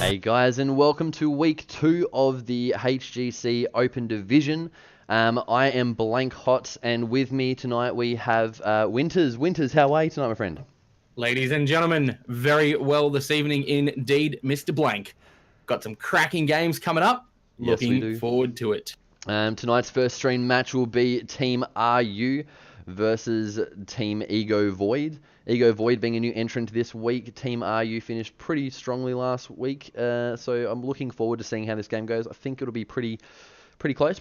Hey guys, and welcome to week 2 of the HGC Open Division. I am blank hot, and with me tonight we have Winters. Winters, how are you tonight, my friend? Ladies and gentlemen, very well this evening indeed, Mr. Blank. Got some cracking games coming up. Yes, we Looking do. forward to it. Tonight's first stream match will be Team RU versus Team Ego Void. Ego Void being a new entrant this week. Team RU finished pretty strongly last week, so I'm looking forward to seeing how this game goes. I think it'll be pretty close.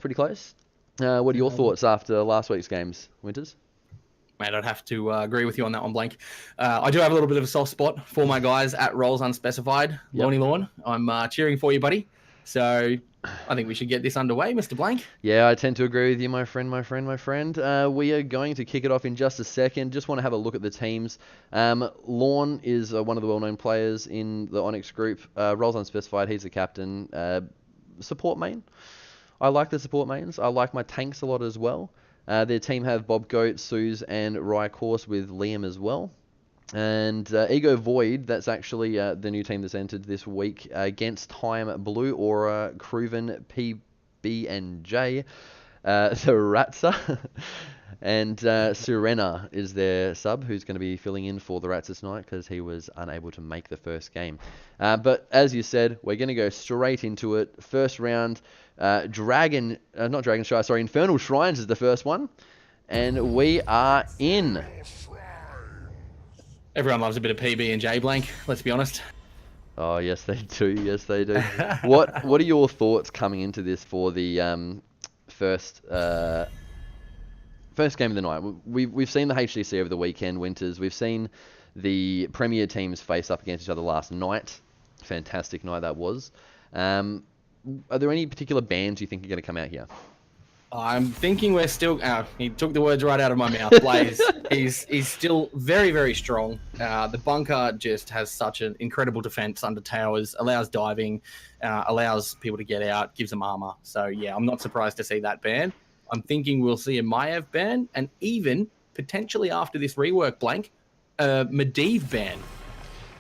What are your thoughts after last week's games, Winters? Mate, I'd have to agree with you on that one, Blank. I do have a little bit of a soft spot for my guys at Rolls Unspecified. Yep. Lawny Lawn, I'm cheering for you, buddy. So I think we should get this underway, Mr. Blank. Yeah, I tend to agree with you, my friend. We are going to kick it off in just a second. Just want to have a look at the teams. Lawn is one of the well-known players in the Onyx group. Rolls Unspecified, he's the captain. Support main. I like the support mains. I like my tanks a lot as well. Their team have Bob Goat, Suze, and Rycourse with Liam as well. And Ego Void, that's actually the new team that's entered this week against Time, Blue Aura, Cruven, PB and J, the Ratsa, and Serena is their sub, who's going to be filling in for the Ratsa tonight because he was unable to make the first game. But as you said, we're going to go straight into it. First round, Infernal Shrines is the first one, and we are in. Everyone loves a bit of PB and J, Blank. Let's be honest. Oh yes, they do. Yes, they do. What are your thoughts coming into this for the first game of the night? We've seen the HGC over the weekend, Winters. We've seen the Premier teams face up against each other last night. Fantastic night that was. Are there any particular bands you think are going to come out here? I'm thinking we're still. He took the words right out of my mouth. Blaze. he's still very, very strong. The bunker just has such an incredible defense under towers, allows diving, allows people to get out, gives them armor. So yeah, I'm not surprised to see that ban. I'm thinking we'll see a Maiev ban, and even potentially after this rework, Blank, a Medivh ban.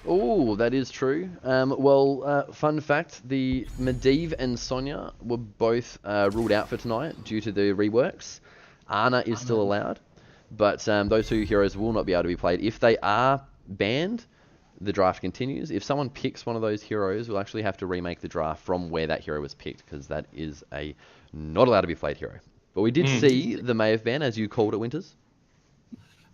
Oh, that is true. Fun fact, the Medivh and Sonya were both ruled out for tonight due to the reworks. Ana is still allowed, but those two heroes will not be able to be played. If they are banned, the draft continues. If someone picks one of those heroes, we'll actually have to remake the draft from where that hero was picked, because that is a not allowed to be played hero. But we did see the Maiev ban, as you called it, Winters.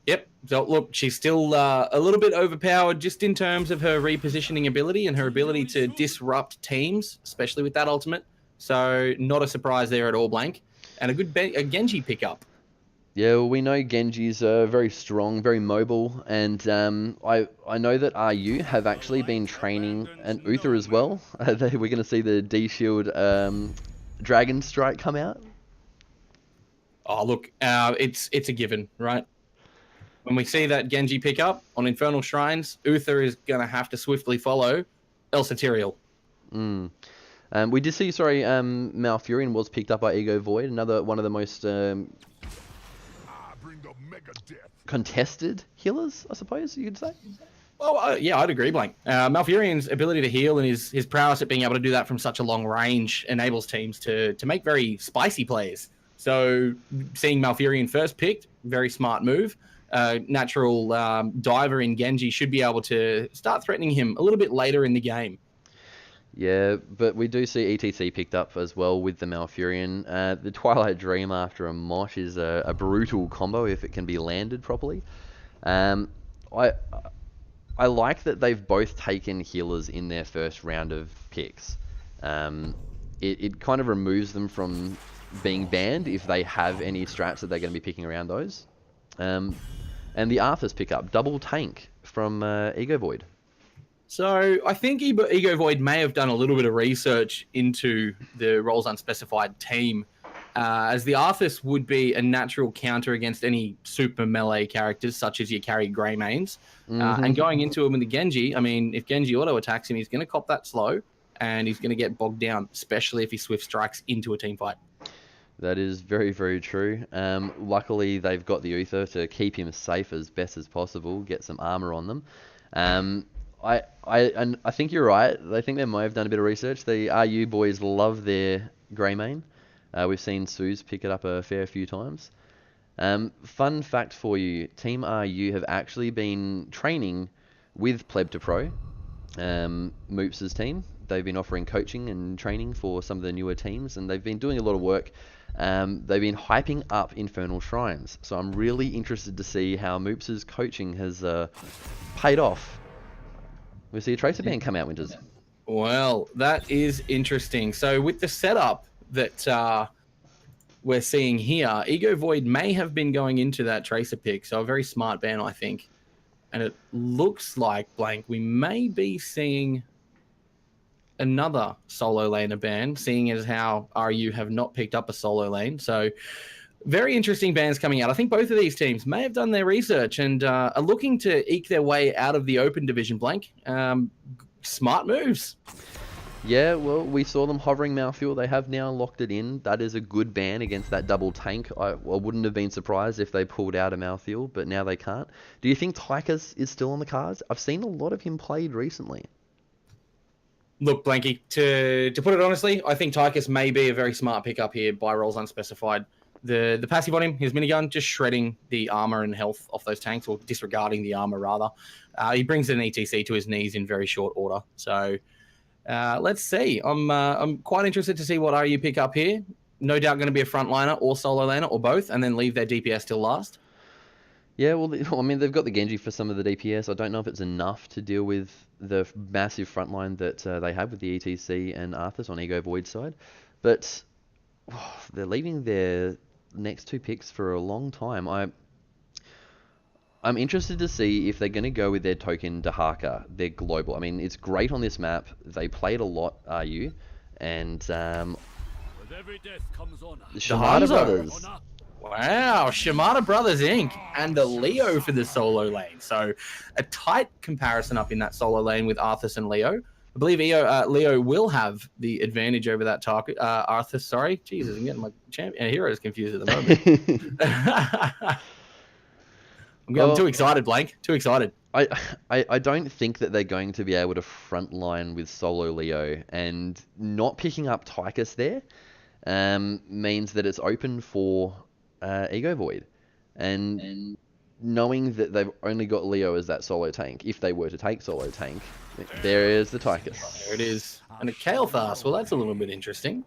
Yep. So look, she's still a little bit overpowered just in terms of her repositioning ability and her ability to disrupt teams, especially with that ultimate. So not a surprise there at all, Blank. And a Genji pickup. Yeah, well, we know Genji's very strong, very mobile, and I know that RU have actually been training an Uther as well. We're going to see the D-Shield Dragon Strike come out. Oh, look, it's a given, right? When we see that Genji pick up on Infernal Shrines, Uther is going to have to swiftly follow El Satirial. We did see, Malfurion was picked up by Ego Void, another one of the most contested healers, I suppose you could say. Oh, yeah, I'd agree, Blank. Malfurion's ability to heal and his prowess at being able to do that from such a long range enables teams to make very spicy plays. So seeing Malfurion first picked, very smart move. Natural diver in Genji should be able to start threatening him a little bit later in the game. Yeah, but we do see ETC picked up as well with the Malfurion. The Twilight Dream after a mosh is a brutal combo if it can be landed properly. I like that they've both taken healers in their first round of picks. It kind of removes them from being banned if they have any strats that they're going to be picking around those. And the Arthur's pickup, double tank from Ego Void. So I think Ego Void may have done a little bit of research into the Rolls Unspecified team, as the Arthas would be a natural counter against any super melee characters, such as your carry Grey Mains. And going into him with the Genji, I mean, if Genji auto attacks him, he's going to cop that slow, and he's going to get bogged down, especially if he swift strikes into a team fight. That is very, very true. Luckily, they've got the Uther to keep him safe as best as possible, get some armor on them. And I think you're right. I think they might have done a bit of research. The RU boys love their Greymane. We've seen Suze pick it up a fair few times. Fun fact for you, Team RU have actually been training with Pleb to Pro, Moops' team. They've been offering coaching and training for some of the newer teams, and they've been doing a lot of work. They've been hyping up Infernal Shrines, so I'm really interested to see how Moops' coaching has paid off. We see a Tracer band come out, Winters. Well, that is interesting. So with the setup that we're seeing here, Ego Void may have been going into that Tracer pick, so a very smart ban, I think. And it looks like, Blank, we may be seeing another solo laner ban, seeing as how RU have not picked up a solo lane. So very interesting bans coming out. I think both of these teams may have done their research and are looking to eke their way out of the open division, Blank. Smart moves. Yeah, well, we saw them hovering Mouthfeel. They have now locked it in. That is a good ban against that double tank. I wouldn't have been surprised if they pulled out a Mouthfeel, but now they can't. Do you think Tychus is still on the cards? I've seen a lot of him played recently. Look, Blanky, to put it honestly, I think Tychus may be a very smart pickup here by Rolls Unspecified. The passive on him, his minigun, just shredding the armor and health off those tanks, or disregarding the armor rather. He brings an ETC to his knees in very short order. So let's see. I'm quite interested to see what RU pick up here. No doubt going to be a frontliner or solo laner or both, and then leave their DPS till last. Yeah, well, I mean, they've got the Genji for some of the DPS. I don't know if it's enough to deal with the massive frontline that they have with the ETC and Arthas on Ego Void side. But they're leaving their next two picks for a long time. I'm interested to see if they're going to go with their token Dahaka, their global. I mean, it's great on this map. They played a lot, RU, and the Shimada brothers. Wow, Shimada Brothers Inc. and the Leo for the solo lane. So a tight comparison up in that solo lane with Arthas and Leo. I believe Leo will have the advantage over that target. Arthas, sorry. Jesus, I'm getting my heroes confused at the moment. I'm too excited, Blank. Too excited. I don't think that they're going to be able to frontline with solo Leo, and not picking up Tychus there means that it's open for Ego Void, and knowing that they've only got Leo as that solo tank, if they were to take solo tank, there is the Tychus. There it is. And a Kael'thas. Well, that's a little bit interesting.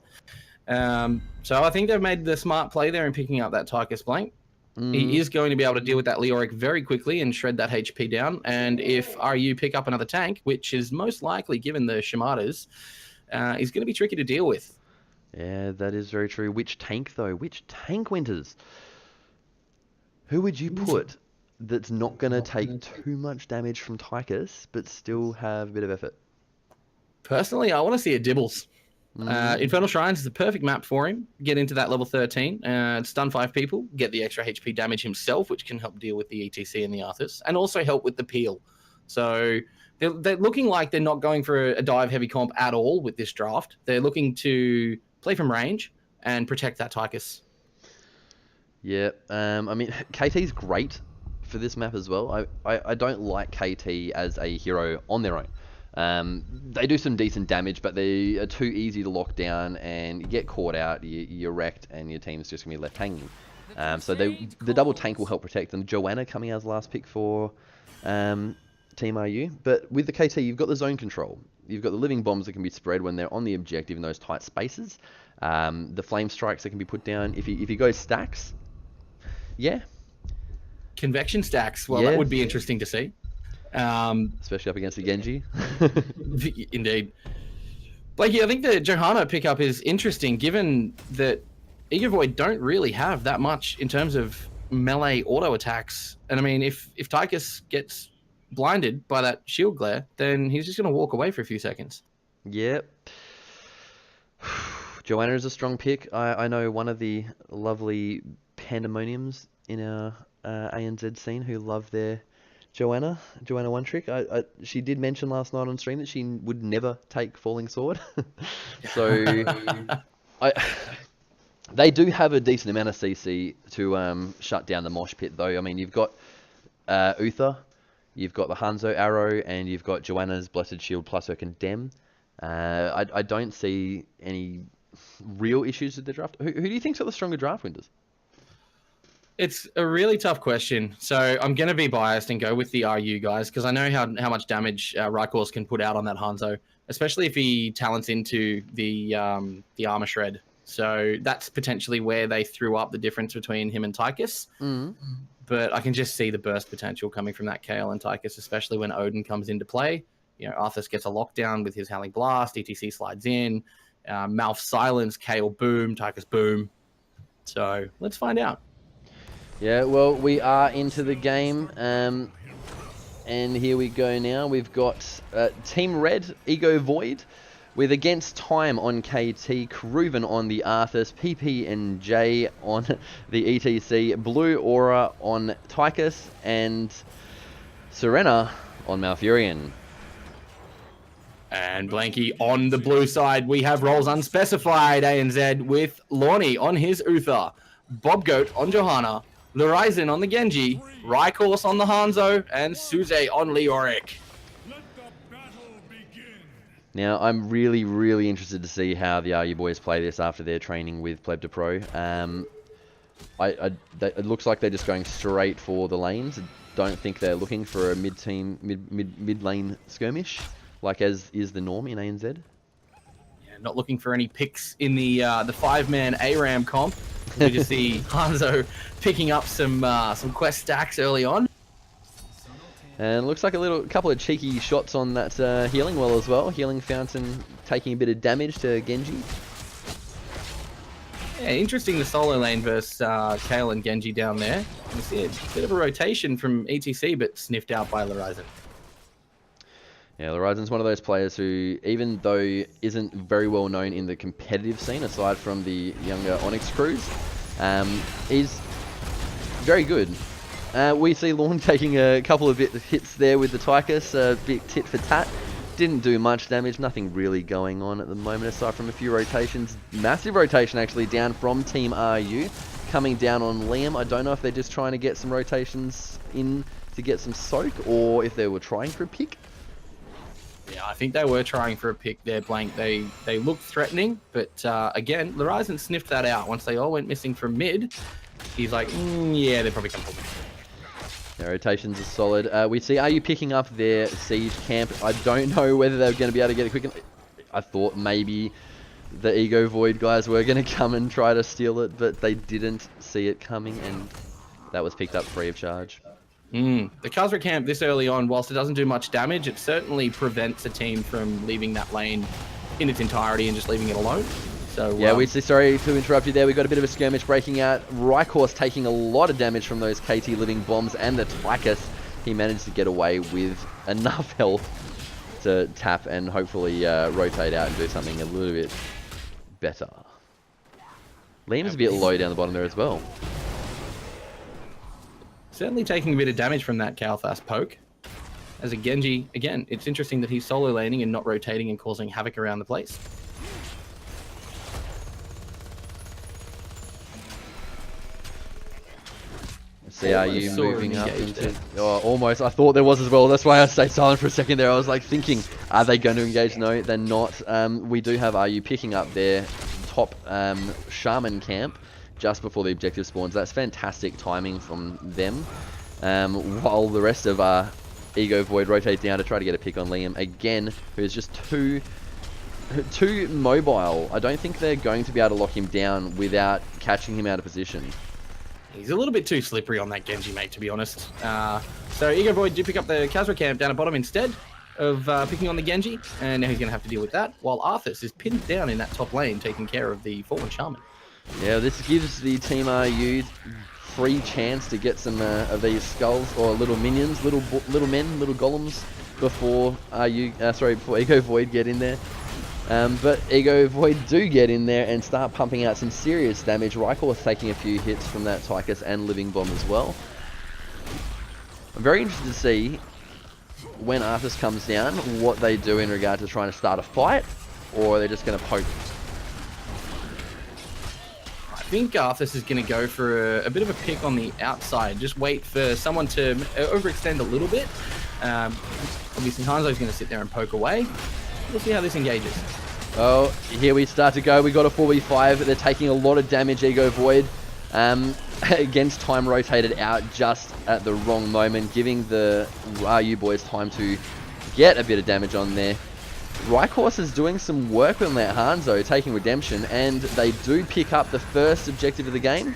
So I think they've made the smart play there in picking up that Tychus, Blank. He is going to be able to deal with that Leoric very quickly and shred that HP down. And if RU pick up another tank, which is most likely given the Shimadas, is going to be tricky to deal with. Yeah, that is very true. Which tank, though? Which tank, Winters? Who would you put that's not going to take too much damage from Tychus, but still have a bit of effort? Personally, I want to see a Dibbles. Infernal Shrines is the perfect map for him. Get into that level 13, stun 5 people, get the extra HP damage himself, which can help deal with the ETC and the Arthas, and also help with the peel. So they're looking like they're not going for a dive heavy comp at all with this draft. They're looking to play from range and protect that Tychus. Yeah, I mean, KT's great for this map as well. I don't like KT as a hero on their own. They do some decent damage, but they are too easy to lock down, and you get caught out, you're wrecked, and your team's just going to be left hanging. So the double tank will help protect them. Joanna coming out as the last pick for Team RU. But with the KT, you've got the zone control. You've got the living bombs that can be spread when they're on the objective in those tight spaces. The flame strikes that can be put down. If you go stacks, yeah. Convection stacks, well, yeah. That would be interesting to see. Especially up against the Genji. Indeed. Blakey, I think the Johanna pickup is interesting, given that Ego Void don't really have that much in terms of melee auto attacks. And I mean, if Tychus gets blinded by that shield glare, then he's just going to walk away for a few seconds. Yep. Joanna is a strong pick. I know one of the lovely pandemoniums in our ANZ scene who love their Joanna One Trick. She did mention last night on stream that she would never take Falling Sword. So they do have a decent amount of CC to shut down the mosh pit, though. I mean, you've got Uther, You've got the Hanzo Arrow, and you've got Joanna's Blessed Shield plus her Condemn. I don't see any real issues with the draft. Who do you think's got the stronger draft winters? It's a really tough question. So I'm going to be biased and go with the RU guys because I know how much damage Rykors can put out on that Hanzo, especially if he talents into the armor shred. So that's potentially where they threw up the difference between him and Tychus. But I can just see the burst potential coming from that Kale and Tychus, especially when Odin comes into play. You know, Arthas gets a lockdown with his Howling Blast, ETC slides in, Malf silence, Kale boom, Tychus boom. So let's find out. Yeah, well, we are into the game, and here we go now. We've got Team Red, Ego Void, with Against Time on KT, Kruven on the Arthas, PP and J on the ETC, Blue Aura on Tychus, and Serena on Malfurion. And Blanky on the blue side, we have roles Unspecified ANZ with Lorny on his Uther, Bob Goat on Johanna, Lorizon on the Genji, Rykors on the Hanzo, and Suze on Leoric. Now, I'm really, really interested to see how the RU boys play this after their training with Pleb to Pro. It looks like they're just going straight for the lanes. I don't think they're looking for a mid lane skirmish, like as is the norm in ANZ. Yeah, not looking for any picks in the 5-man ARAM comp. We just see Hanzo picking up some quest stacks early on. And looks like a couple of cheeky shots on that healing well as well. Healing Fountain taking a bit of damage to Genji. Yeah, interesting the solo lane versus Kale and Genji down there. You see a bit of a rotation from ETC, but sniffed out by Lorizon. Yeah, Lorizon's one of those players who, even though isn't very well known in the competitive scene, aside from the younger Onyx crews, is very good. We see Lorne taking a couple of hits there with the Tychus, a bit tit for tat. Didn't do much damage, nothing really going on at the moment aside from a few rotations. Massive rotation actually down from Team RU, coming down on Liam. I don't know if they're just trying to get some rotations in to get some soak, or if they were trying for a pick. Yeah, I think they were trying for a pick there, Blank. They looked threatening, but again, Lorizon sniffed that out. Once they all went missing from mid, he's like, yeah, they're probably going to pull me. Their rotations are solid. We see, are you picking up their siege camp? I don't know whether they're going to be able to get it quick. I thought maybe the Ego Void guys were going to come and try to steal it, but they didn't see it coming, and that was picked up free of charge. The Khazra camp this early on, whilst it doesn't do much damage, it certainly prevents a team from leaving that lane in its entirety and just leaving it alone. So yeah, we see, sorry to interrupt you there, we got a bit of a skirmish breaking out. Rykors taking a lot of damage from those KT living bombs and the Tychus. He managed to get away with enough health to tap and hopefully rotate out and do something a little bit better. Liam's a bit low down the bottom there as well. Certainly taking a bit of damage from that Kalthas poke. As a Genji, again, it's interesting that he's solo laning and not rotating and causing havoc around the place. See, are you moving up into... Oh, almost. I thought there was as well. That's why I stayed silent for a second there. I was like thinking, are they going to engage? No, they're not. We do have RU picking up their top Shaman camp just before the objective spawns. That's fantastic timing from them. While the rest of our Ego Void rotate down to try to get a pick on Liam again, who's just too mobile. I don't think they're going to be able to lock him down without catching him out of position. He's a little bit too slippery on that Genji, mate, to be honest. So Ego Void do pick up the Khazra camp down at bottom instead of picking on the Genji, and now he's going to have to deal with that, while Arthas is pinned down in that top lane, taking care of the fallen Shaman. Yeah, this gives the Team RU free chance to get some of these skulls, or little minions, little men, little golems, before before Ego Void get in there. But Ego Void do get in there and start pumping out some serious damage. Rykors taking a few hits from that Tychus and Living Bomb as well. I'm very interested to see when Arthas comes down what they do in regard to trying to start a fight, or are they just going to poke? I think Arthas is going to go for a bit of a pick on the outside. Just wait for someone to overextend a little bit. Obviously, Hanzo's going to sit there and poke away. We'll see how this engages. Oh, here we start to go. We got a 4v5. They're taking a lot of damage, Ego Void. Against time rotated out just at the wrong moment, giving the RU boys time to get a bit of damage on there. Rykors is doing some work on that Hanzo, taking redemption, and they do pick up the first objective of the game.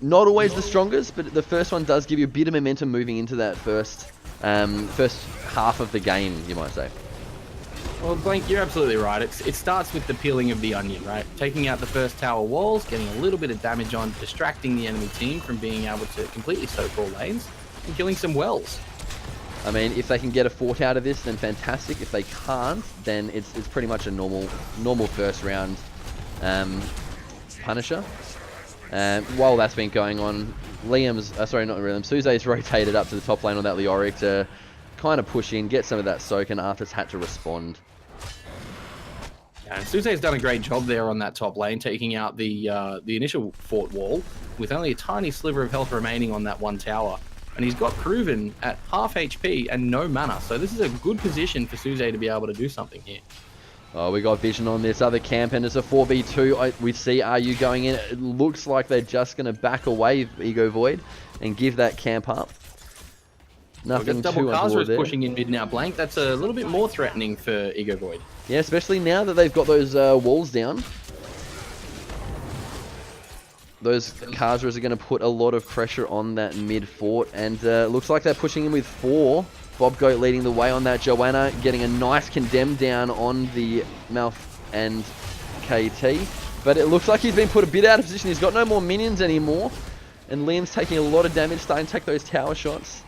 Not always the strongest, but the first one does give you a bit of momentum moving into that first half of the game, you might say. Well, Blank, you're absolutely right. It starts with the peeling of the onion, right? Taking out the first tower walls, getting a little bit of damage on, distracting the enemy team from being able to completely soak all lanes, and killing some wells. I mean, if they can get a fort out of this, then fantastic. If they can't, then it's pretty much a normal first round Punisher. While that's been going on, Suze's rotated up to the top lane on that Leoric to kind of push in, get some of that soak, and Arthur's had to respond. And Suze's done a great job there on that top lane, taking out the initial fort wall with only a tiny sliver of health remaining on that one tower. And he's got Proven at half HP and no mana, so this is a good position for Suze to be able to do something here. Oh, we got vision on this other camp, and it's a 4v2. We see RU going in. It looks like they're just going to back away Ego Void and give that camp up. Nothing double too Kaza untoward is there. pushing in mid now, Blank. That's a little bit more threatening for Ego Void. Yeah, especially now that they've got those walls down. Those Kazras are going to put a lot of pressure on that mid fort, and looks like they're pushing in with 4. Bob Goat leading the way on that. Joanna getting a nice condemn down on the Mouth and KT, but it looks like he's been put a bit out of position. He's got no more minions anymore, and Liam's taking a lot of damage, starting to take those tower shots.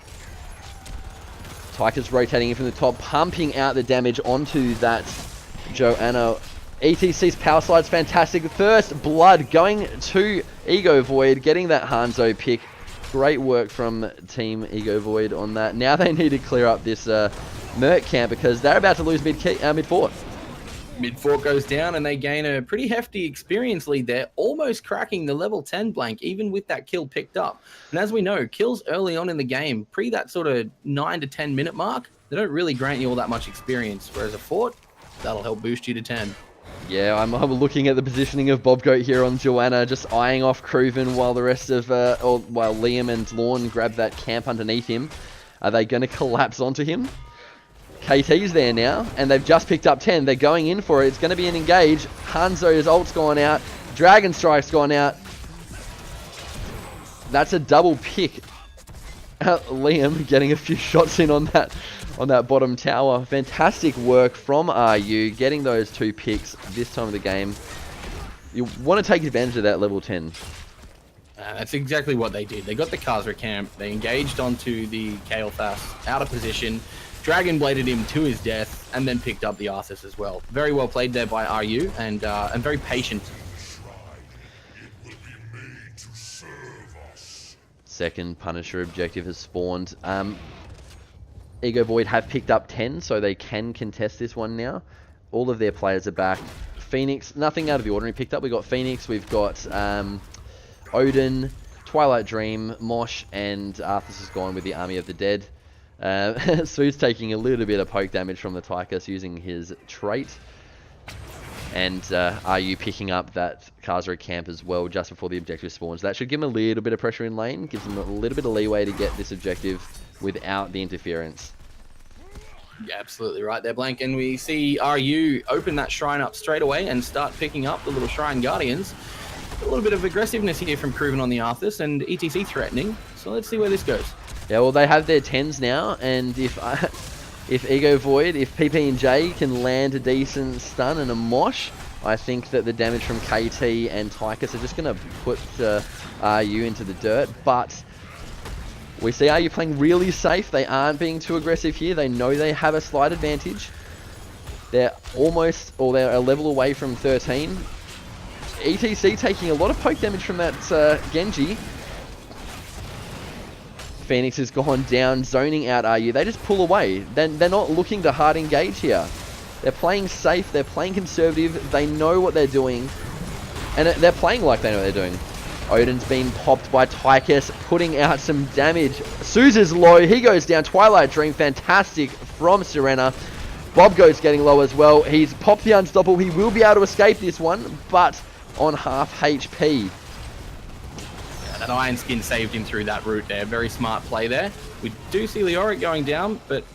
Tyker's rotating in from the top, pumping out the damage onto that Joanna. ETC's power slide's fantastic. First blood going to Ego Void, getting that Hanzo pick. Great work from Team Ego Void on that. Now they need to clear up this Merc camp because they're about to lose mid-fort. Mid-fort goes down and they gain a pretty hefty experience lead there, almost cracking the level 10 Blank, even with that kill picked up. And as we know, kills early on in the game, pre that sort of 9 to 10 minute mark, they don't really grant you all that much experience, whereas a fort, that'll help boost you to 10. Yeah, I'm looking at the positioning of Bob Goat here on Joanna, just eyeing off Cruven while the rest of, while Liam and Lorne grab that camp underneath him. Are they going to collapse onto him? KT's there now, and they've just picked up 10. They're going in for it. It's going to be an engage. Hanzo's ult's gone out. Dragon Strike's gone out. That's a double pick. Liam getting a few shots in on that bottom tower. Fantastic work from RU, getting those 2 picks this time of the game. You want to take advantage of that level 10. That's exactly what they did. They got the Kaza camp, they engaged onto the Kael'thas out of position, Dragon Bladed him to his death, and then picked up the Arthas as well. Very well played there by RU, and very patient. Second Punisher objective has spawned. Ego Void have picked up 10, so they can contest this one now. All of their players are back. Phoenix, nothing out of the ordinary picked up. We've got Phoenix, we've got Odin, Twilight Dream, Mosh, and Arthas has gone with the Army of the Dead. Sue's taking a little bit of poke damage from the Tychus using his trait. And RU picking up that Kaza camp as well just before the objective spawns. That should give him a little bit of pressure in lane, gives him a little bit of leeway to get this objective without the interference. Yeah, absolutely right there, Blank. And we see RU open that shrine up straight away and start picking up the little Shrine Guardians. A little bit of aggressiveness here from Cruven on the Arthas, and ETC threatening. So let's see where this goes. Yeah, well, they have their 10s now, and if Ego Void, if PP&J can land a decent stun and a mosh, I think that the damage from KT and Tychus are just going to put RU into the dirt. But we see RU playing really safe. They aren't being too aggressive here. They know they have a slight advantage. They're almost, or they're a level away from 13. ETC taking a lot of poke damage from that Genji. Phoenix has gone down, zoning out RU. They just pull away. They're not looking to hard engage here. They're playing safe. They're playing conservative. They know what they're doing. And they're playing like they know what they're doing. Odin's been popped by Tychus, putting out some damage. Sousa's low. He goes down. Twilight Dream, fantastic from Serena. Bob Goat's getting low as well. He's popped the Unstoppable. He will be able to escape this one, but on half HP. Yeah, that Iron Skin saved him through that route there. Very smart play there. We do see Leoric going down, but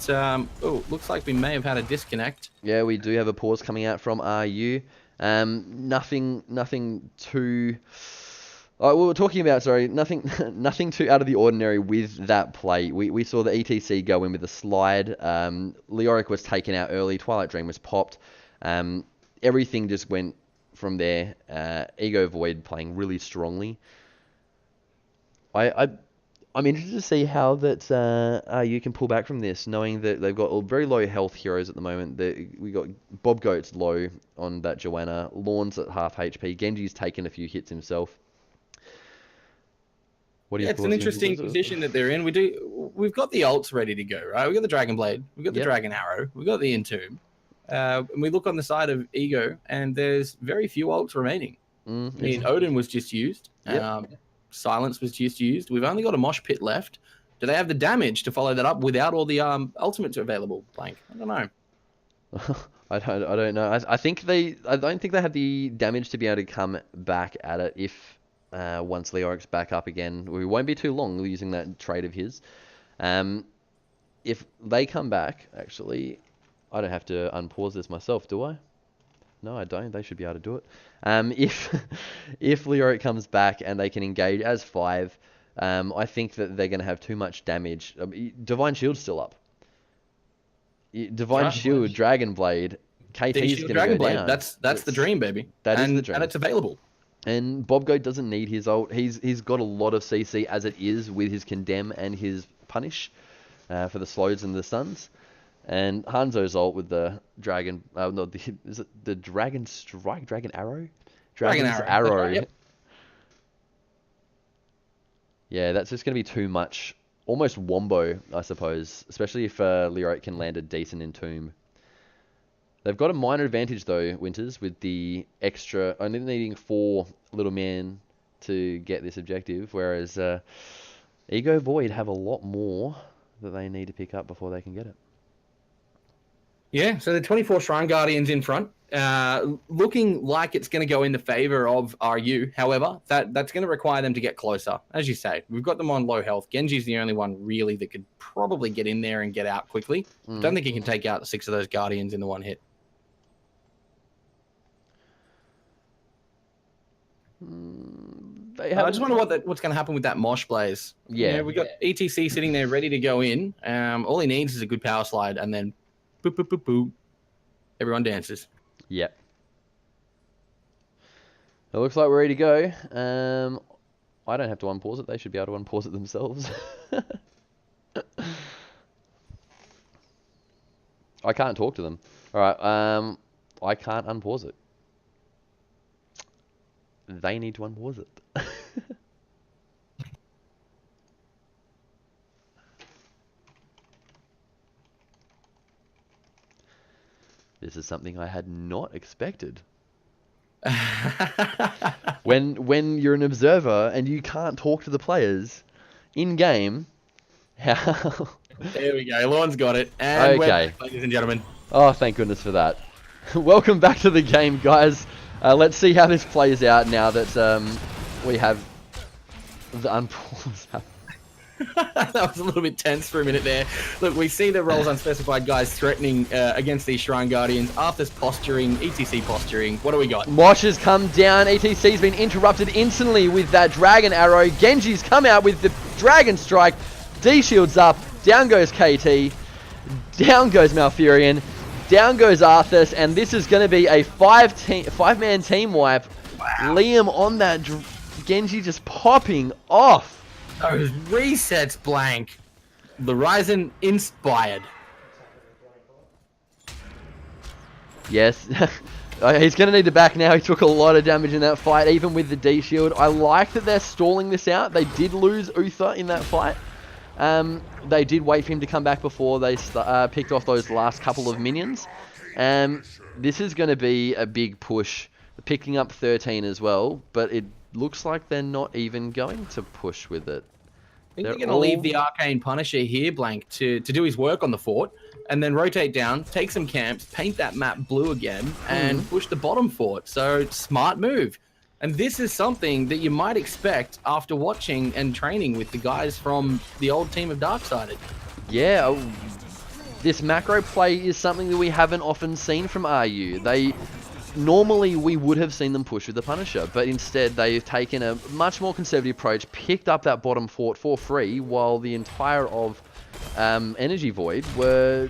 looks like we may have had a disconnect. Yeah, we do have a pause coming out from RU. Nothing too... we were talking about, sorry, nothing too out of the ordinary with that play. We saw the ETC go in with a slide. Leoric was taken out early. Twilight Dream was popped. Everything just went from there. Ego Void playing really strongly. I'm interested to see how that you can pull back from this, knowing that they've got very low health heroes at the moment. We got Bob Goat's low on that Joanna. Lorne's at half HP. Genji's taken a few hits himself. What do you it's an interesting position that they're in. We've got the ults ready to go, right? We've got the Dragon Blade, we've got the Dragon Arrow, we've got the Entomb. And we look on the side of Ego, and there's very few ults remaining. I mean, Odin was just used. Silence was just used. We've only got a Mosh Pit left. Do they have the damage to follow that up without all the ultimates available? Blank. I don't know. I don't know. I don't think they have the damage to be able to come back at it if once Leoric's back up again. We won't be too long using that trait of his. If they come back, actually, I don't have to unpause this myself, do I? No, I don't. They should be able to do it. If Leoric comes back and they can engage as 5, I think that they're going to have too much damage. Divine Shield's still up. Divine Shield, Dragon Blade, KT's going to go down. That's the dream, baby. That is the dream. And it's available. And Bob Goat doesn't need his ult. He's got a lot of CC as it is with his Condemn and his Punish for the slows and the stuns. And Hanzo's ult with the Dragon... is it the Dragon Strike? Dragon Arrow? Dragon's Arrow. Right, yep. Yeah, that's just going to be too much. Almost wombo, I suppose. Especially if Leoric can land a decent Entomb. They've got a minor advantage though, Winters, with the extra... only needing 4 little men to get this objective. Whereas Ego Void have a lot more that they need to pick up before they can get it. Yeah, so the 24 Shrine Guardians in front, looking like it's going to go in the favor of RU. However, that's going to require them to get closer. As you say, we've got them on low health. Genji's the only one really that could probably get in there and get out quickly. Don't think he can take out 6 of those Guardians in the one hit. I just wonder what's going to happen with that Mosh Blaze. Yeah. We got ETC sitting there ready to go in. All he needs is a good power slide, and then boop, boop, boop, boop. Everyone dances. Yep. It looks like we're ready to go. I don't have to unpause it. They should be able to unpause it themselves. I can't talk to them. All right. I can't unpause it. They need to unpause it. This is something I had not expected. When you're an observer and you can't talk to the players in game, how? There we go. Lorne's got it. And okay, ladies and gentlemen. Oh, thank goodness for that. Welcome back to the game, guys. Let's see how this plays out now that we have the unpause. That was a little bit tense for a minute there. Look, we see the roles Unspecified guys threatening against these Shrine Guardians. Arthur's posturing, ETC posturing. What do we got? Mosh has come down. ETC's been interrupted instantly with that Dragon Arrow. Genji's come out with the Dragon Strike. D-Shield's up. Down goes KT. Down goes Malfurion. Down goes Arthas. And this is going to be a 5-man team wipe. Wow. Liam on that Genji just popping off. Those resets, blank. The Ryzen inspired. Yes. He's going to need to back now. He took a lot of damage in that fight, even with the D-Shield. I like that they're stalling this out. They did lose Uther in that fight. They did wait for him to come back before they picked off those last couple of minions. This is going to be a big push picking up 13 as well, but it looks like they're not even going to push with it. I think they're going to leave the Arcane Punisher here, Blank, to do his work on the fort, and then rotate down, take some camps, paint that map blue again, and push the bottom fort. So, smart move. And this is something that you might expect after watching and training with the guys from the old team of Darksided. Yeah, this macro play is something that we haven't often seen from RU. Normally we would have seen them push with the Punisher, but instead they've taken a much more conservative approach, picked up that bottom fort for free, while the entire of Ego Void were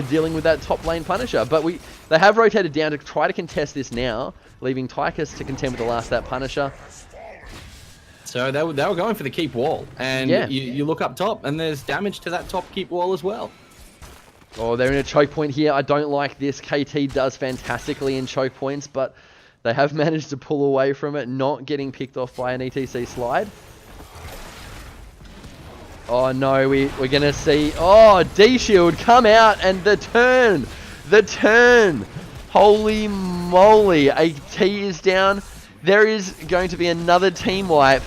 dealing with that top lane Punisher. But they have rotated down to try to contest this now, leaving Tychus to contend with the last that Punisher. So they were going for the keep wall, and you look up top, and there's damage to that top keep wall as well. Oh, they're in a choke point here. I don't like this. KT does fantastically in choke points, but they have managed to pull away from it, not getting picked off by an ETC slide. Oh no, we're going to see... Oh, D-Shield come out, and the turn! The turn! Holy moly, AT is down. There is going to be another team wipe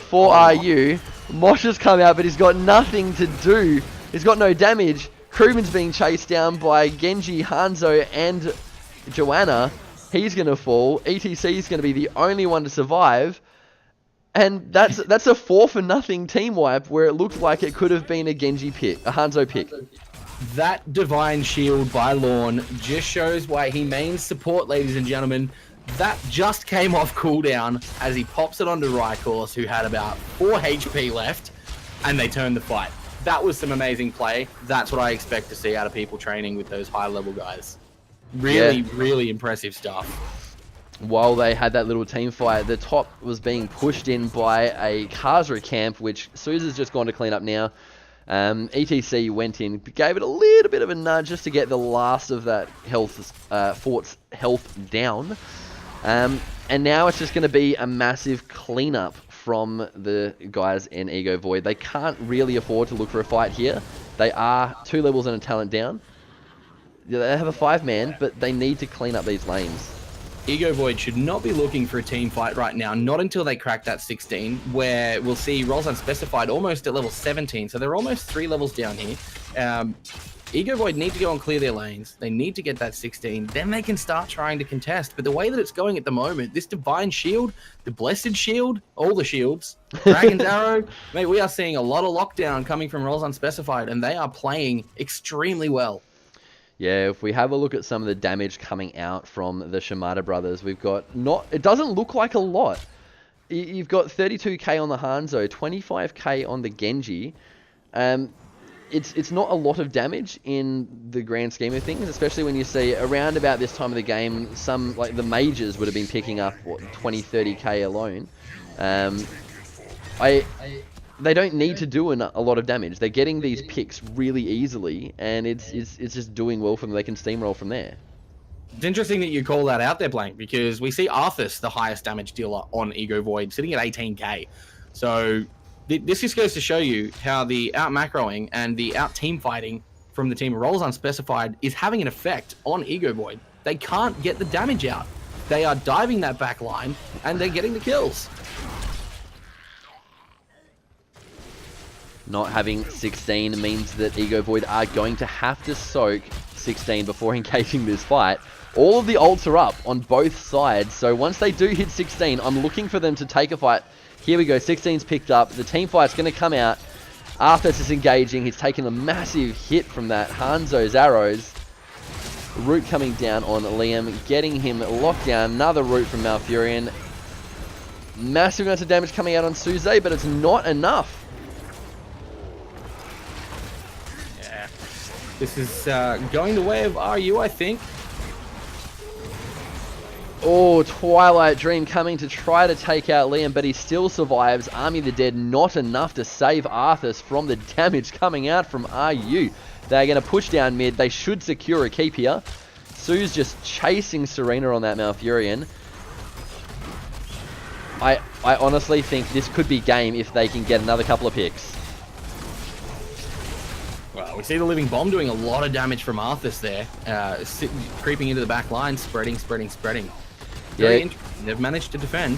for RU. Mosh has come out, but he's got nothing to do. He's got no damage. Kruben's being chased down by Genji, Hanzo, and Joanna. He's going to fall. ETC is going to be the only one to survive. And that's a 4-for-0 team wipe where it looked like it could have been a Genji pick, a Hanzo pick. That Divine Shield by Lorne just shows why he mains support, ladies and gentlemen. That just came off cooldown as he pops it onto Rykors, who had about 4 HP left, and they turned the fight. That was some amazing play. That's what I expect to see out of people training with those high-level guys. Really impressive stuff. While they had that little team fight, the top was being pushed in by a Khazra camp, which Suza's just gone to clean up now. ETC went in, gave it a little bit of a nudge just to get the last of that fort's health down. And now it's just going to be a massive cleanup from the guys in Ego Void. They can't really afford to look for a fight here. They are 2 levels and a talent down. They have a 5-man, but they need to clean up these lanes. Ego Void should not be looking for a team fight right now, not until they crack that 16, where we'll see roles unspecified almost at level 17, so they're almost 3 levels down here. Ego Void need to go and clear their lanes. They need to get that 16. Then they can start trying to contest. But the way that it's going at the moment, this Divine Shield, the Blessed Shield, all the shields, Dragon's Arrow, mate, we are seeing a lot of lockdown coming from roles unspecified, and they are playing extremely well. Yeah, if we have a look at some of the damage coming out from the Shimada brothers, we've got it doesn't look like a lot. You've got 32k on the Hanzo, 25k on the Genji. It's not a lot of damage in the grand scheme of things, especially when you see around about this time of the game, some like the mages would have been picking up 20, 30k alone. They don't need to do a lot of damage. They're getting these picks really easily, and it's just doing well for them. They can steamroll from there. It's interesting that you call that out there, Blank, because we see Arthas, the highest damage dealer on Ego Void, sitting at 18k. So this just goes to show you how the out-macroing and the out-team fighting from the team of Roles Unspecified is having an effect on Ego Void. They can't get the damage out. They are diving that back line, and they're getting the kills. Not having 16 means that Ego Void are going to have to soak 16 before engaging this fight. All of the ults are up on both sides, so once they do hit 16, I'm looking for them to take a fight. Here we go, 16's picked up, the team fight's going to come out. Arthas is engaging, he's taken a massive hit from that Hanzo's arrows. Root coming down on Liam, getting him locked down. Another root from Malfurion. Massive amounts of damage coming out on Suze, but it's not enough. Yeah, this is going the way of RU, I think. Oh, Twilight Dream coming to try to take out Liam, but he still survives. Army of the Dead not enough to save Arthas from the damage coming out from RU. They're going to push down mid. They should secure a keep here. Sue's just chasing Serena on that Malfurion. I honestly think this could be game if they can get another couple of picks. Well, we see the Living Bomb doing a lot of damage from Arthas there. Creeping into the back line, spreading. very Yeah. interesting. They've managed to defend.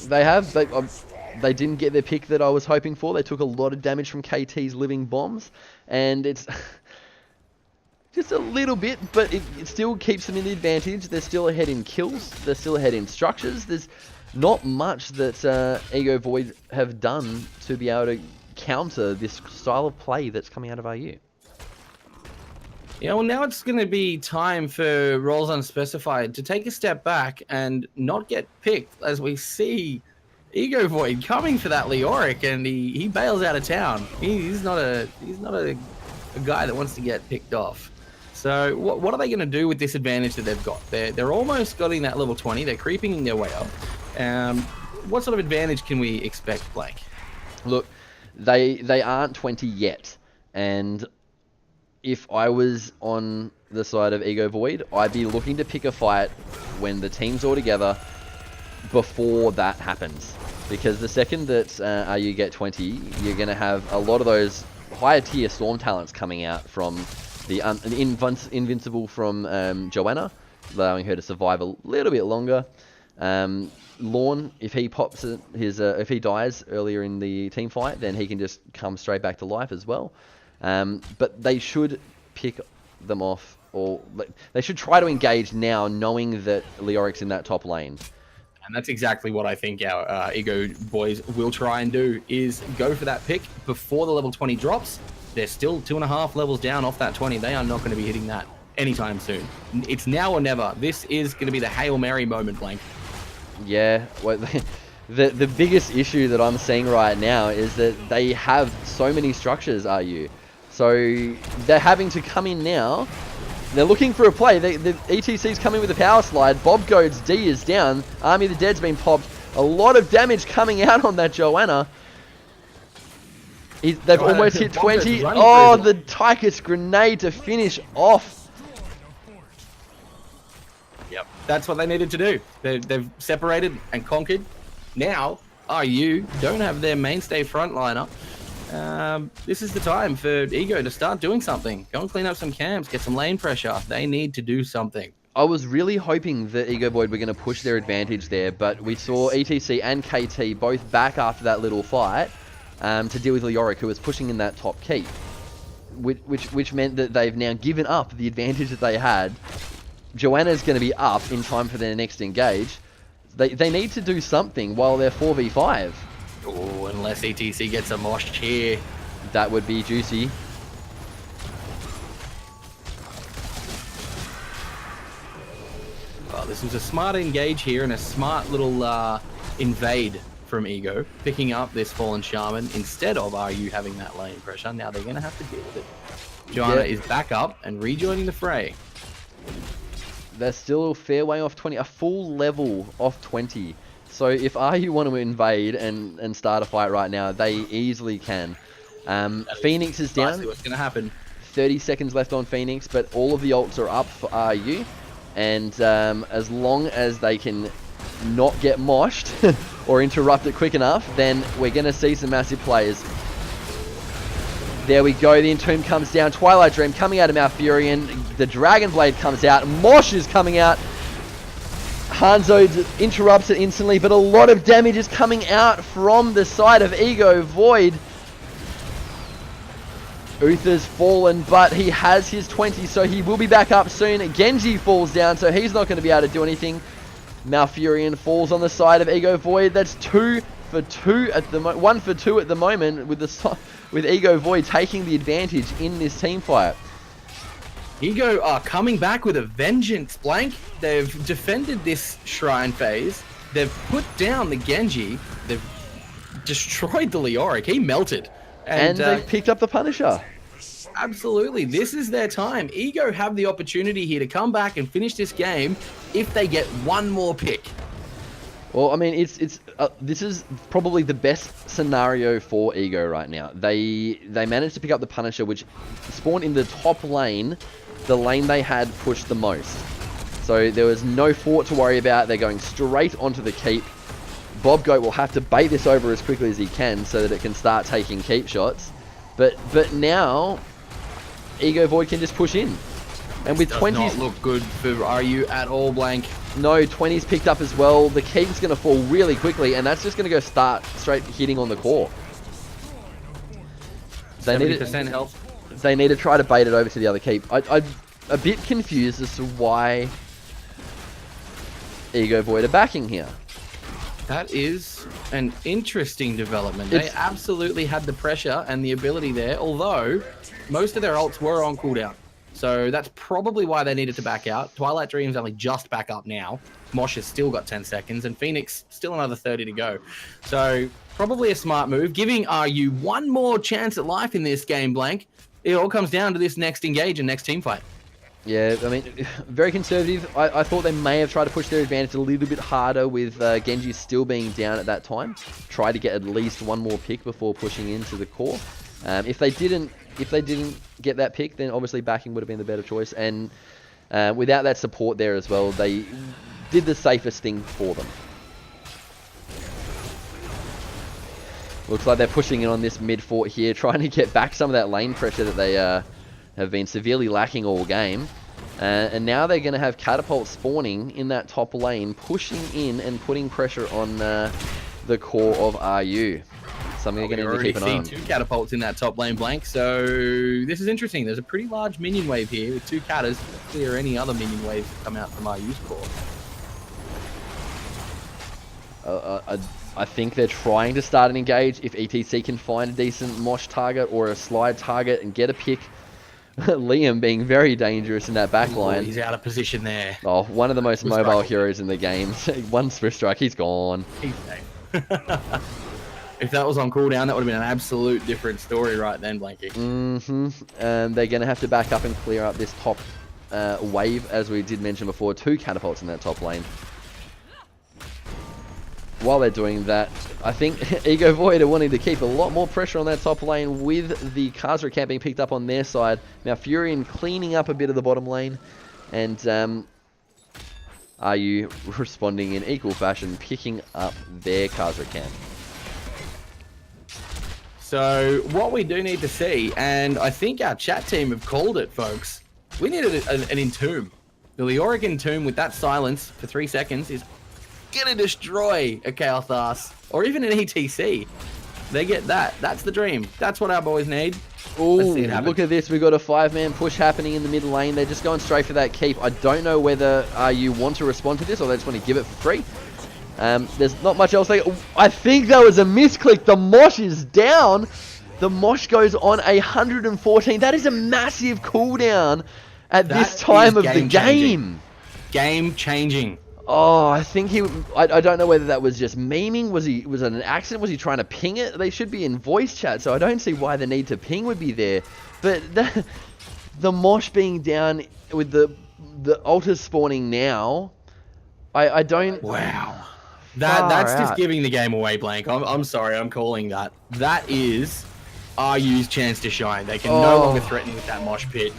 They have. They didn't get the pick that I was hoping for. They took a lot of damage from KT's living bombs, and it's just a little bit, but it still keeps them in the advantage. They're still ahead in kills. They're still ahead in structures. There's not much that Ego Void have done to be able to counter this style of play that's coming out of RU. Yeah, well, now it's going to be time for Roles Unspecified to take a step back and not get picked, as we see Ego Void coming for that Leoric, and he bails out of town. He's not a guy that wants to get picked off. So what are they going to do with this advantage that they've got? They're almost getting that level 20. They're creeping their way up. What sort of advantage can we expect, Blake? Look, they aren't 20 yet, and if I was on the side of Ego Void, I'd be looking to pick a fight when the team's all together before that happens. Because the second that RU get 20, you're going to have a lot of those higher tier Storm talents coming out from the Invincible from Joanna, allowing her to survive a little bit longer. Lorne, if he pops if he dies earlier in the team fight, then he can just come straight back to life as well. But they should pick them off, or they should try to engage now, knowing that Leoric's in that top lane. And that's exactly what I think our Ego boys will try and do, is go for that pick before the level 20 drops. They're still 2.5 levels down off that 20. They are not going to be hitting that anytime soon. It's now or never. This is going to be the Hail Mary moment, Blank. Yeah, well, the biggest issue that I'm seeing right now is that they have so many structures, RU. So they're having to come in now. They're looking for a play. The ETC's coming with a power slide. Bob Goad's D is down. Army of the Dead's been popped. A lot of damage coming out on that Joanna. They've almost hit 20. Oh, the Tychus grenade to finish off. Yep, that's what they needed to do. They've separated and conquered. Now, RU don't have their mainstay frontliner. This is the time for Ego to start doing something. Go and clean up some camps, get some lane pressure. They need to do something. I was really hoping that Ego Void were going to push their advantage there, but we saw ETC and KT both back after that little fight to deal with Leoric, who was pushing in that top keep, which meant that they've now given up the advantage that they had. Joanna's going to be up in time for their next engage. They need to do something while they're 4v5. Oh, unless ETC gets a mosh here. That would be juicy. Well, this was a smart engage here and a smart little invade from Ego, picking up this Fallen Shaman instead of RU having that lane pressure. Now they're going to have to deal with it. Joanna is back up and rejoining the fray. They're still a fair way off 20, a full level off 20. So if RU want to invade and start a fight right now, they easily can. Phoenix is down. What's going to happen? 30 seconds left on Phoenix, but all of the ults are up for RU. And as long as they can not get moshed or interrupt it quick enough, then we're going to see some massive plays. There we go, the Entomb comes down, Twilight Dream coming out of Malfurion, the Dragon Blade comes out, Mosh is coming out, Hanzo interrupts it instantly, but a lot of damage is coming out from the side of Ego Void. Uther's fallen, but he has his 20, so he will be back up soon. Genji falls down, so he's not going to be able to do anything. Malfurion falls on the side of Ego Void. That's 2 for 2 at the 1 for 2 at the moment, with Ego Void taking the advantage in this team fight. Ego are coming back with a vengeance, Blank. They've defended this shrine phase. They've put down the Genji. They've destroyed the Leoric. He melted. And they've picked up the Punisher. Absolutely. This is their time. Ego have the opportunity here to come back and finish this game if they get one more pick. Well, I mean, this is probably the best scenario for Ego right now. They managed to pick up the Punisher, which spawned in the top lane, the lane they had pushed the most. So there was no fort to worry about. They're going straight onto the keep. Bob Goat will have to bait this over as quickly as he can so that it can start taking keep shots. But now, Ego Void can just push in. And with 20... Does not look good for RU at all, Blank. No, 20's picked up as well. The keep's going to fall really quickly, and that's just going to go straight hitting on the core. They 70% health. They need to try to bait it over to the other keep. I'm a bit confused as to why Ego Void are backing here. That is an interesting development. They absolutely had the pressure and the ability there, although most of their ults were on cooldown. So that's probably why they needed to back out. Twilight Dream's only just back up now. Mosh has still got 10 seconds, and Phoenix still another 30 to go. So probably a smart move, giving RU one more chance at life in this game, Blank. It all comes down to this next engage and next team fight. Yeah, I mean, very conservative. I thought they may have tried to push their advantage a little bit harder with Genji still being down at that time. Try to get at least one more pick before pushing into the core. If they didn't get that pick, then obviously backing would have been the better choice. And without that support there as well, they did the safest thing for them. Looks like they're pushing in on this mid fort here, trying to get back some of that lane pressure that they have been severely lacking all game. And now they're going to have catapults spawning in that top lane, pushing in and putting pressure on the core of RU. Something they're going to need to keep an eye on. Two catapults in that top lane, Blank, so this is interesting. There's a pretty large minion wave here with 2 catters to clear any other minion waves that come out from RU's core. I think they're trying to start an engage. If ETC can find a decent Mosh target or a slide target and get a pick. Liam being very dangerous in that back line. He's out of position there. Oh, one of the most mobile heroes in the game. One Swift Strike, he's gone. He's safe. If that was on cooldown, that would have been an absolute different story right then, Blanky. They're going to have to back up and clear up this top wave, as we did mention before. 2 catapults in that top lane. While they're doing that, I think Ego Void are wanting to keep a lot more pressure on that top lane with the Kha'Zix camp being picked up on their side. Now Furion cleaning up a bit of the bottom lane, and RU responding in equal fashion, picking up their Kha'Zix camp. So what we do need to see, and I think our chat team have called it, folks, we need an Entomb. The Leoric Entomb with that silence for 3 seconds is gonna destroy a Chaos Ass or even an ETC. They get that. That's the dream. That's what our boys need. Oh, look at this. We've got a 5-man push happening in the mid lane. They're just going straight for that keep. I don't know whether you want to respond to this or they just want to give it for free. There's not much else. I think that was a misclick. The Mosh is down. The Mosh goes on 114. That is a massive cooldown at this time of the game. Game changing. Oh, I think I don't know whether that was just memeing. Was it an accident? Was he trying to ping it? They should be in voice chat, so I don't see why the need to ping would be there. But the Mosh being down with the altars spawning now, I don't. Wow. That's just giving the game away, Blank. I'm sorry, I'm calling that. That is RU's chance to shine. They can no longer threaten with that Mosh pit.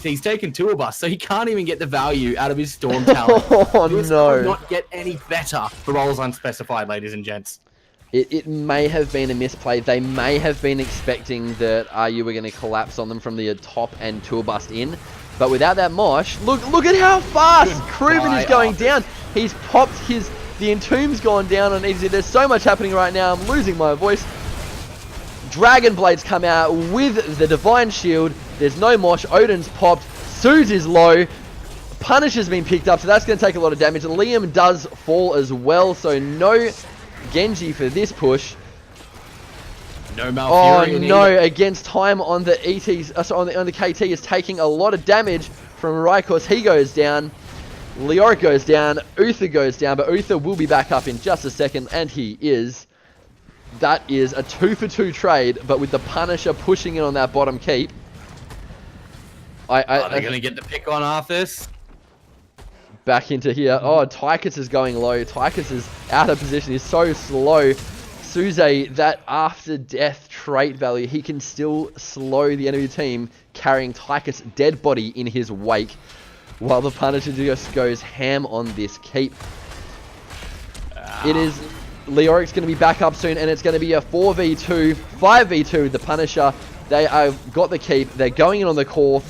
He's taken 2 of us, so he can't even get the value out of his Storm talent. This could not get any better for roles Unspecified, ladies and gents. It may have been a misplay. They may have been expecting that RU were going to collapse on them from the top and tour bust in. But without that Mosh, look at how fast Kruben is going down. He's popped the Entomb's gone down on easy. There's so much happening right now. I'm losing my voice. Dragon Blades come out with the Divine Shield. There's no Mosh. Odin's popped. Suze is low. Punish has been picked up, so that's going to take a lot of damage. Liam does fall as well, so no Genji for this push. No Malfurion. Oh no! Against time on the ETs, on the KT is taking a lot of damage from Rykos. He goes down. Leoric goes down. Uther goes down, but Uther will be back up in just a second, and he is. That is a 2-for-2 trade, but with the Punisher pushing in on that bottom keep. Are they going to get the pick on Arthas? Back into here. Oh, Tychus is going low. Tychus is out of position. He's so slow. Suze, that after death trait value, he can still slow the enemy team, carrying Tychus' dead body in his wake, while the Punisher just goes ham on this keep. It is... Leoric's going to be back up soon, and it's going to be a 4v2, 5v2. The Punisher, they have got the keep. They're going in on the core.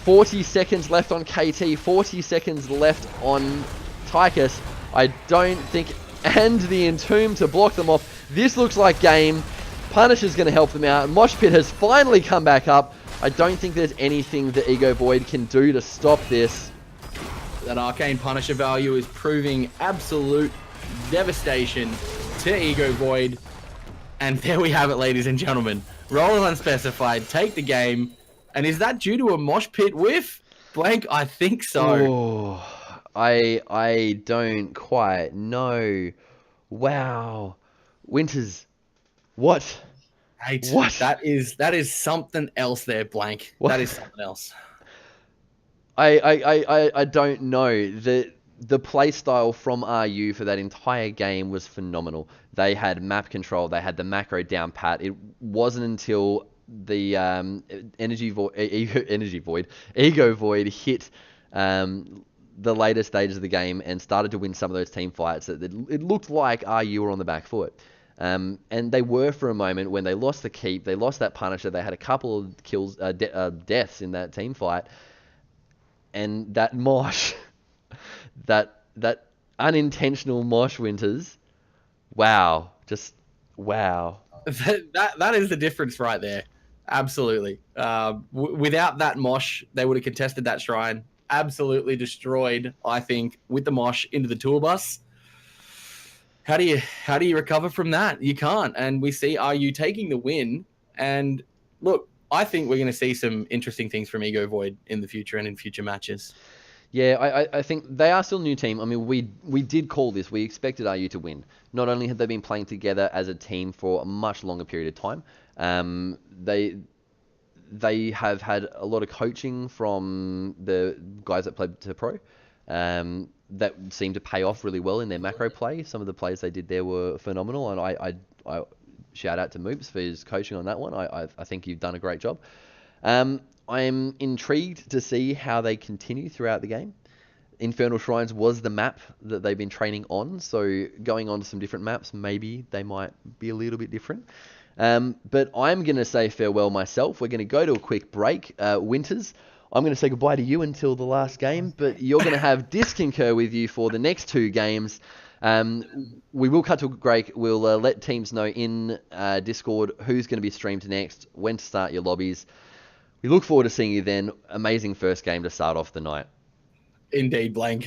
40 seconds left on KT, 40 seconds left on Tychus. I don't think, and the Entomb to block them off. This looks like game. Punisher's going to help them out. Mosh Pit has finally come back up. I don't think there's anything that Ego Void can do to stop this. That Arcane Punisher value is proving absolute devastation to Ego Void. And there we have it, ladies and gentlemen. Roll Unspecified, take the game. And is that due to a Mosh Pit whiff? Blank, I think so. Oh, I don't quite know. Wow. Winters, what? Mate, What? that is something else there, Blank. What? That is something else. I don't know. The play style from RU for that entire game was phenomenal. They had map control, they had the macro down pat. It wasn't until the Ego Void hit the later stages of the game and started to win some of those team fights that it looked like RU were on the back foot. And they were for a moment when they lost the keep, they lost that Punisher, they had a couple of kills, deaths in that team fight. And that mosh, that unintentional mosh, Winters, wow, just wow. That is the difference right there. Absolutely. Without that mosh, they would have contested that shrine. Absolutely destroyed, I think, with the mosh into the tour bus. How do you recover from that? You can't. And we see RU taking the win. And look, I think we're going to see some interesting things from Ego Void in the future and in future matches. Yeah, I think they are still a new team. I mean, we did call this. We expected RU to win. Not only have they been playing together as a team for a much longer period of time, they have had a lot of coaching from the guys that played to pro. That seemed to pay off really well in their macro play. Some of the plays they did there were phenomenal, and I shout out to Moops for his coaching on that one. I think you've done a great job. I'm intrigued to see how they continue throughout the game. Infernal Shrines was the map that they've been training on, so going on to some different maps, maybe they might be a little bit different. But I'm going to say farewell myself. We're going to go to a quick break. Winters, I'm going to say goodbye to you until the last game, but you're going to have Disconcur with you for the next two games. We will cut to a break. We'll let teams know in Discord who's going to be streamed next, when to start your lobbies. We look forward to seeing you then. Amazing first game to start off the night. Indeed, Blank.